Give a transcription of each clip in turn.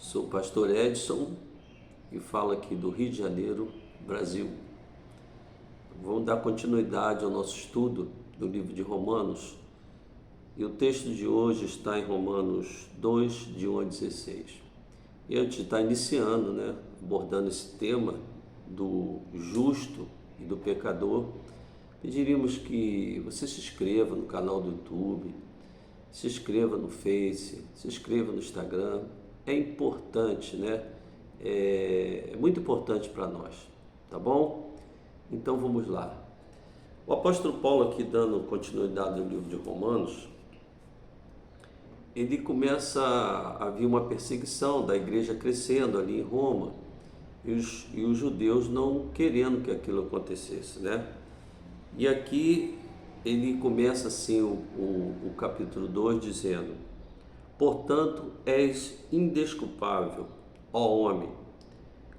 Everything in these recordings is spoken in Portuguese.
Sou o pastor Edson e falo aqui do Rio de Janeiro, Brasil. Vamos dar continuidade ao nosso estudo do livro de Romanos. E o texto de hoje está em Romanos 2, de 1 a 16. E antes de estar iniciando, abordando esse tema do justo e do pecador, pediríamos que você se inscreva no canal do YouTube, se inscreva no Face, se inscreva no Instagram. É importante, É muito importante para nós, tá bom? Então vamos lá. O apóstolo Paulo, aqui dando continuidade no livro de Romanos, ele começa a vir uma perseguição da igreja crescendo ali em Roma e os judeus não querendo que aquilo acontecesse, E aqui ele começa assim o capítulo 2 dizendo: portanto, és indesculpável, ó homem,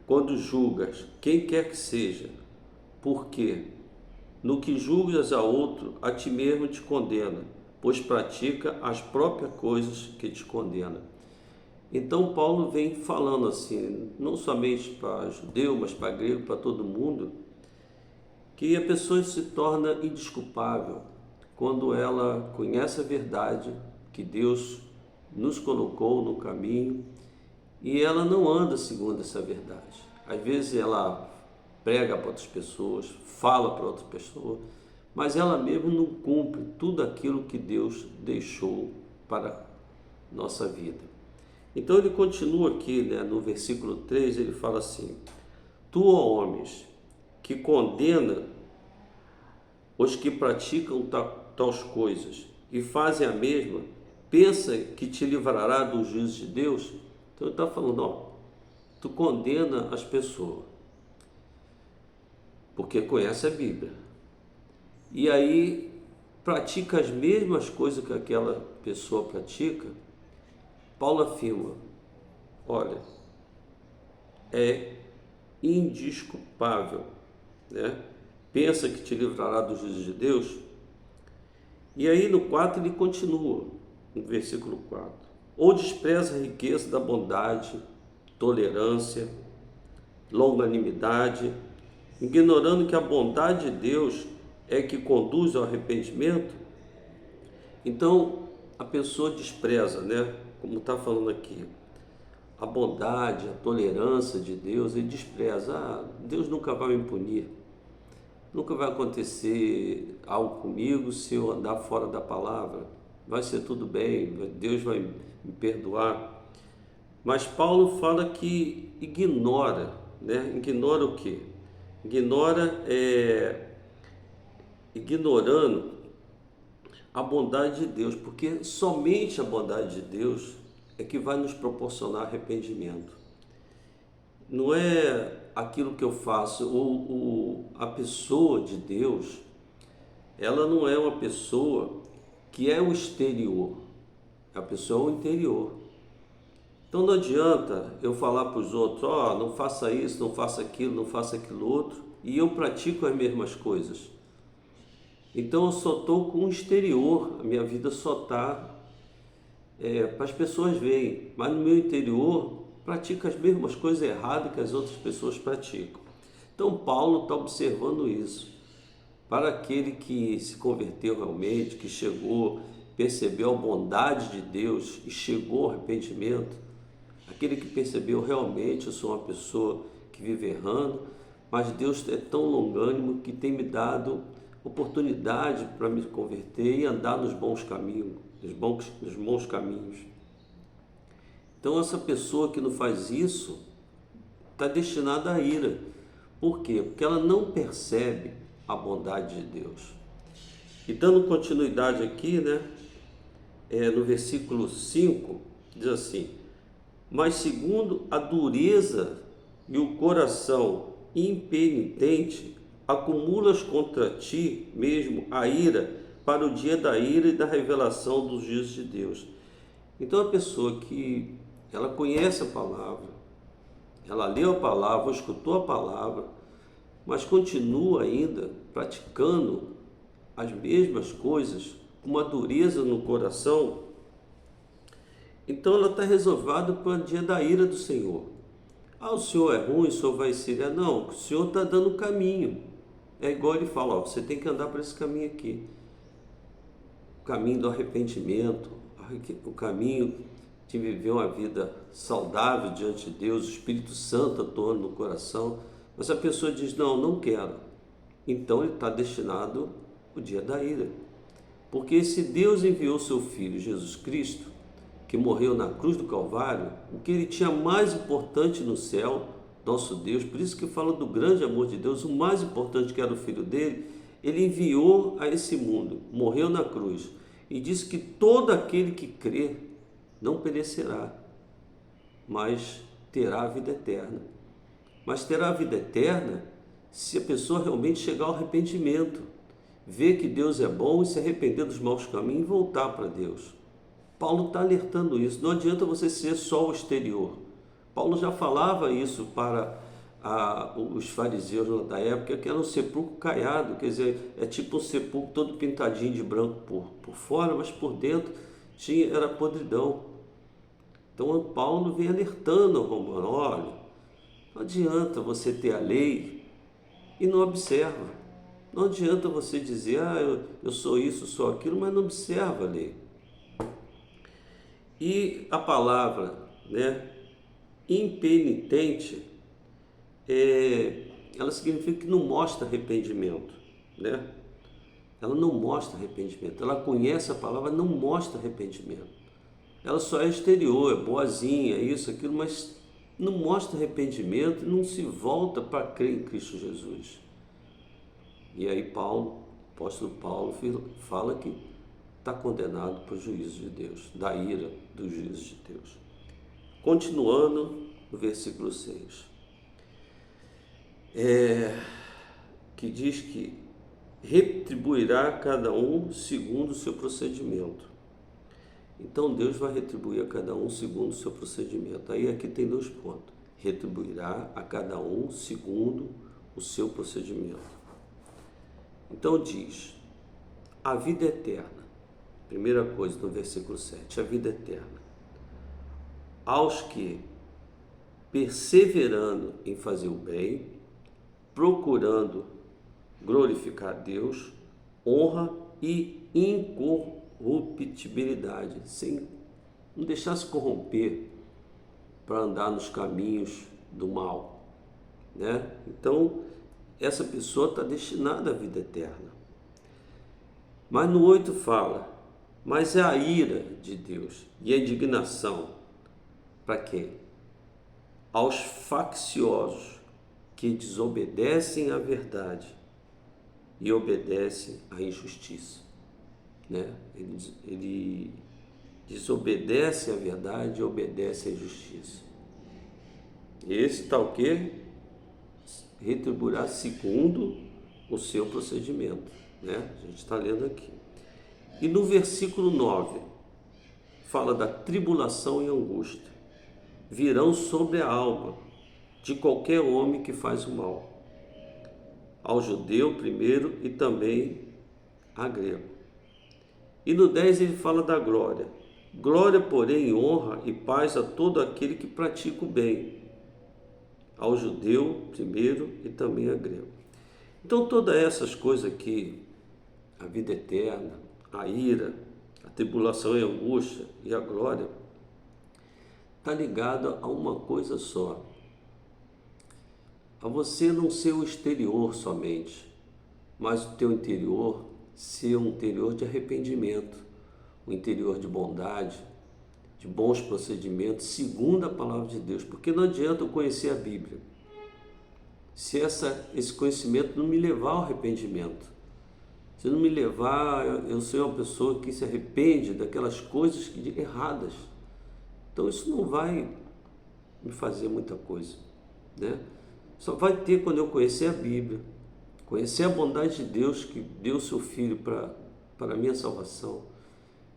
quando julgas quem quer que seja, porque no que julgas a outro, a ti mesmo te condena, pois pratica as próprias coisas que te condena. Então Paulo vem falando assim, não somente para judeu, mas para grego, para todo mundo, que a pessoa se torna indesculpável quando ela conhece a verdade que Deus nos colocou no caminho e ela não anda segundo essa verdade. Às vezes ela prega para outras pessoas, fala para outras pessoas, mas ela mesma não cumpre tudo aquilo que Deus deixou para a nossa vida. Então ele continua aqui, no versículo 3, ele fala assim: tu, ó homens, que condena os que praticam tais coisas e fazem a mesma, pensa que te livrará do juízo de Deus? Então ele está falando, tu condena as pessoas, porque conhece a Bíblia, e aí pratica as mesmas coisas que aquela pessoa pratica. Paulo afirma, olha, é indesculpável, pensa que te livrará do juízo de Deus. E aí no 4 ele continua, no versículo 4, ou despreza a riqueza da bondade, tolerância, longanimidade, ignorando que a bondade de Deus é que conduz ao arrependimento. Então a pessoa despreza, como está falando aqui, a bondade, a tolerância de Deus, ele despreza. Deus nunca vai me punir, nunca vai acontecer algo comigo se eu andar fora da palavra, vai ser tudo bem, Deus vai me perdoar. Mas Paulo fala que ignora, ignora o quê? Ignorando a bondade de Deus, porque somente a bondade de Deus é que vai nos proporcionar arrependimento. Não é aquilo que eu faço. A pessoa de Deus, ela não é uma pessoa que é o exterior, a pessoa é o interior. Então não adianta eu falar para os outros, não faça isso, não faça aquilo, não faça aquilo outro, e eu pratico as mesmas coisas. Então eu só estou com o exterior, a minha vida só está para as pessoas verem, mas no meu interior pratica as mesmas coisas erradas que as outras pessoas praticam. Então Paulo está observando isso. Para aquele que se converteu realmente, que chegou, percebeu a bondade de Deus e chegou ao arrependimento, aquele que percebeu realmente, eu sou uma pessoa que vive errando, mas Deus é tão longânimo que tem me dado oportunidade para me converter e andar nos bons caminhos, nos bons caminhos. Então essa pessoa que não faz isso está destinada à ira. Por quê? Porque ela não percebe a bondade de Deus. E dando continuidade aqui, no versículo 5, diz assim: mas segundo a dureza e o coração impenitente, acumulas contra ti mesmo a ira para o dia da ira e da revelação dos juízos de Deus. Então a pessoa que ela conhece a palavra, ela leu a palavra, escutou a palavra, mas continua ainda praticando as mesmas coisas, com uma dureza no coração, Então ela está reservada para o dia da ira do Senhor. Ah, o Senhor é ruim, o Senhor vai se irar. Não, o Senhor está dando o caminho. É igual ele fala, ó, você tem que andar por esse caminho aqui. O caminho do arrependimento, o caminho de viver uma vida saudável diante de Deus, o Espírito Santo atuando no coração. Mas a pessoa diz, não, não quero. Então ele está destinado ao dia da ira. Porque se Deus enviou seu Filho Jesus Cristo, que morreu na cruz do Calvário, o que ele tinha mais importante no céu, nosso Deus, por isso que fala do grande amor de Deus, o mais importante que era o Filho dele, ele enviou a esse mundo, morreu na cruz, e disse que todo aquele que crê não perecerá, mas terá a vida eterna. Mas terá a vida eterna se a pessoa realmente chegar ao arrependimento, ver que Deus é bom e se arrepender dos maus caminhos e voltar para Deus. Paulo está alertando isso. Não adianta você ser só o exterior. Paulo já falava isso para os fariseus lá da época, que era um sepulcro caiado, quer dizer, é tipo um sepulcro todo pintadinho de branco por fora, mas por dentro era podridão. Então Paulo vem alertando ao romano, olha, não adianta você ter a lei e não observa. Não adianta você dizer, eu sou isso, sou aquilo, mas não observa a lei. E a palavra, né, impenitente, ela significa que não mostra arrependimento, né? Ela não mostra arrependimento. Ela conhece a palavra, não mostra arrependimento. Ela só é exterior, é boazinha, isso, aquilo, mas não mostra arrependimento e não se volta para crer em Cristo Jesus. E aí o apóstolo Paulo fala que está condenado para o juízo de Deus, da ira do juízo de Deus. Continuando no versículo 6, que diz que retribuirá a cada um segundo o seu procedimento. Então Deus vai retribuir a cada um segundo o seu procedimento. Aí aqui tem 2 pontos. Retribuirá a cada um segundo o seu procedimento. Então diz, a vida eterna. Primeira coisa no versículo 7, a vida eterna. Aos que, perseverando em fazer o bem, procurando glorificar a Deus, honra e incorruptibilidade, sem não deixar se corromper para andar nos caminhos do mal, né? Então, essa pessoa está destinada à vida eterna. Mas no 8 fala, mas é a ira de Deus e a indignação para quem? Aos facciosos que desobedecem à verdade e obedecem à injustiça, né? Ele desobedece à verdade e obedece à injustiça. Esse está o quê? Retribuirá segundo o seu procedimento, né? A gente está lendo aqui. E no versículo 9, fala da tribulação e angústia. Virão sobre a alma de qualquer homem que faz o mal, ao judeu primeiro e também a grego. E no 10 ele fala da glória. Glória, porém, e honra e paz a todo aquele que pratica o bem, ao judeu primeiro e também a grego. Então todas essas coisas aqui, a vida eterna, a ira, a tribulação e a angústia e a glória, está ligada a uma coisa só, a você não ser o exterior somente, mas o teu interior ser um interior de arrependimento, um interior de bondade, de bons procedimentos, segundo a palavra de Deus. Porque não adianta eu conhecer a Bíblia se esse conhecimento não me levar ao arrependimento, se não me levar eu ser uma pessoa que se arrepende daquelas coisas erradas. Então isso não vai me fazer muita coisa, né? Só vai ter quando eu conhecer a Bíblia, conhecer a bondade de Deus que deu seu Filho para a minha salvação,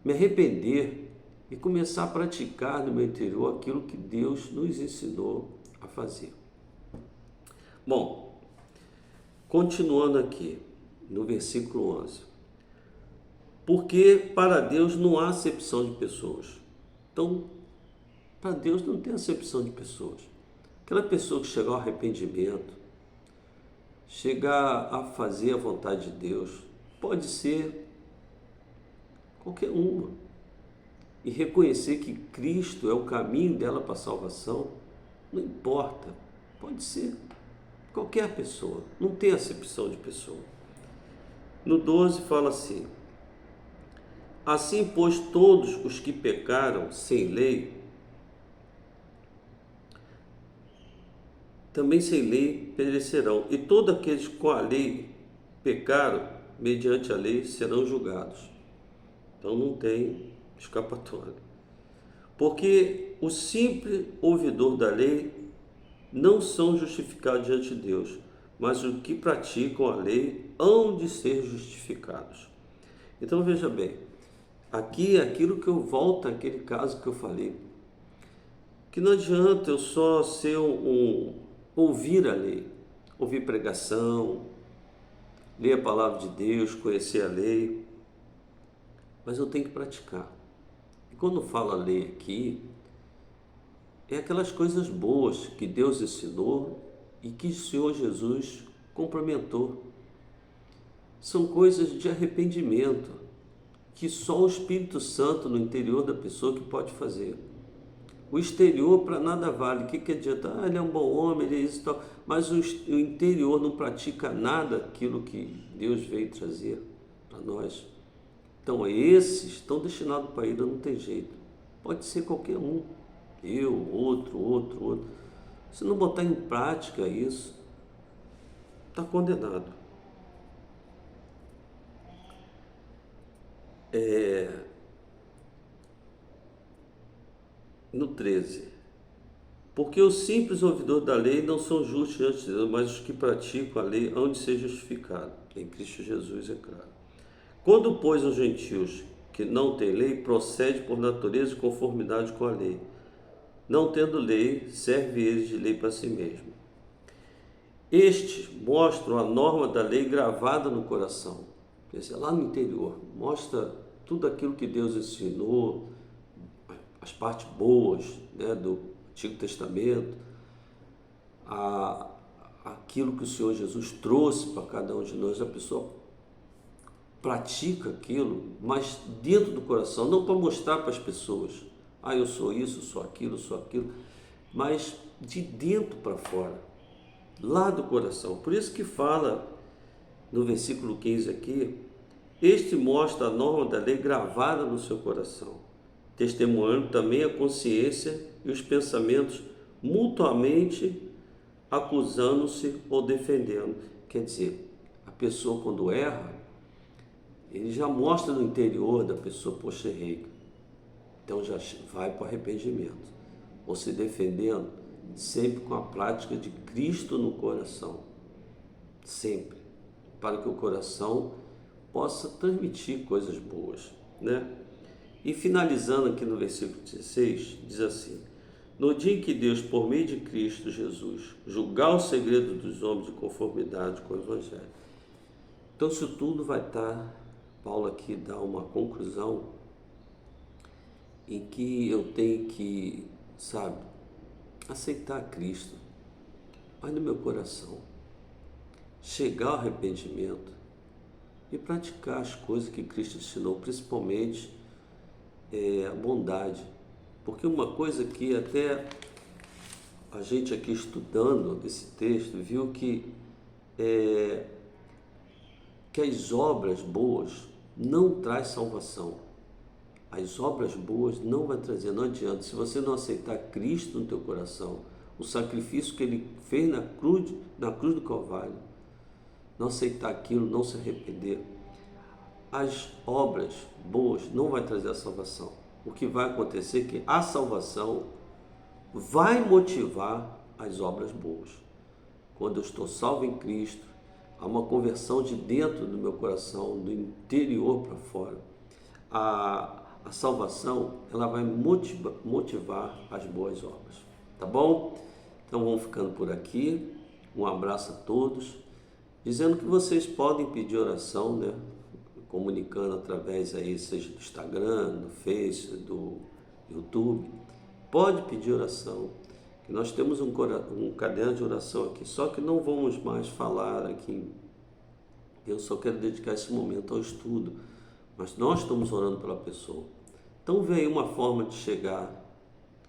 me arrepender e começar a praticar no meu interior aquilo que Deus nos ensinou a fazer. Bom, continuando aqui no versículo 11. Porque para Deus não há acepção de pessoas. Então, Para Deus não tem acepção de pessoas. Aquela pessoa que chegar ao arrependimento, chegar a fazer a vontade de Deus, pode ser qualquer uma, e reconhecer que Cristo é o caminho dela para a salvação, não importa, pode ser qualquer pessoa, não tem acepção de pessoa. No 12 fala assim: assim, pois, todos os que pecaram sem lei, também sem lei perecerão, e todos aqueles que com a lei pecaram, mediante a lei, serão julgados. Então não tem escapatória. Porque o simples ouvidor da lei não são justificados diante de Deus, mas os que praticam a lei hão de ser justificados. Então veja bem, aqui é aquilo que eu volto àquele caso que eu falei, que não adianta eu só ser ouvir a lei, ouvir pregação, ler a palavra de Deus, conhecer a lei, mas eu tenho que praticar. E quando fala lei aqui, é aquelas coisas boas que Deus ensinou e que o Senhor Jesus complementou. São coisas de arrependimento, que só o Espírito Santo no interior da pessoa que pode fazer. O exterior para nada vale. O que adianta? Ele é um bom homem, ele é isso e tal. Mas o interior não pratica nada aquilo que Deus veio trazer para nós. Então esses estão destinados para a ira, não tem jeito. Pode ser qualquer um. Eu, outro. Se não botar em prática isso, está condenado. No 13, porque os simples ouvidores da lei não são justos diante de Deus, mas os que praticam a lei hão de ser justificados, em Cristo Jesus, é claro. Quando, pois, os gentios que não têm lei, procede por natureza de conformidade com a lei, não tendo lei, serve eles de lei para si mesmo. Estes mostram a norma da lei gravada no coração, quer dizer, lá no interior, mostra tudo aquilo que Deus ensinou, as partes boas, né, do Antigo Testamento, aquilo que o Senhor Jesus trouxe para cada um de nós. A pessoa pratica aquilo, mas dentro do coração, não para mostrar para as pessoas, eu sou isso, sou aquilo, mas de dentro para fora, lá do coração. Por isso que fala no versículo 15 aqui: este mostra a norma da lei gravada no seu coração, testemunhando também a consciência e os pensamentos mutuamente acusando-se ou defendendo. Quer dizer, a pessoa quando erra, ele já mostra no interior da pessoa: poxa, errei. Então já vai para o arrependimento, ou se defendendo, sempre com a prática de Cristo no coração, sempre, para que o coração possa transmitir coisas boas, né? E finalizando aqui no versículo 16, diz assim: no dia em que Deus, por meio de Cristo Jesus, julgar o segredo dos homens de conformidade com o Evangelho. Então isso tudo vai estar, Paulo aqui dá uma conclusão em que eu tenho que, aceitar Cristo, mas no meu coração, chegar ao arrependimento e praticar as coisas que Cristo ensinou, principalmente a bondade. Porque uma coisa que até a gente aqui estudando esse texto viu que as obras boas não traz salvação. As obras boas não vai trazer, não adianta. Se você não aceitar Cristo no teu coração, o sacrifício que Ele fez na cruz do Calvário, não aceitar aquilo, não se arrepender, as obras boas não vai trazer a salvação. O que vai acontecer é que a salvação vai motivar as obras boas. Quando eu estou salvo em Cristo, há uma conversão de dentro do meu coração, do interior para fora. A salvação, ela vai motivar as boas obras. Tá bom? Então vamos ficando por aqui. Um abraço a todos. Dizendo que vocês podem pedir oração, né? Comunicando através aí, seja do Instagram, do Face, do YouTube. pode pedir oração. Que nós temos um caderno de oração aqui, só que não vamos mais falar aqui. Eu só quero dedicar esse momento ao estudo, mas nós estamos orando pela pessoa. Então veio uma forma de chegar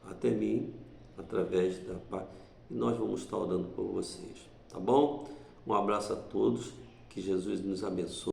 até mim, através da paz, e nós vamos estar orando por vocês, tá bom? Um abraço a todos, que Jesus nos abençoe.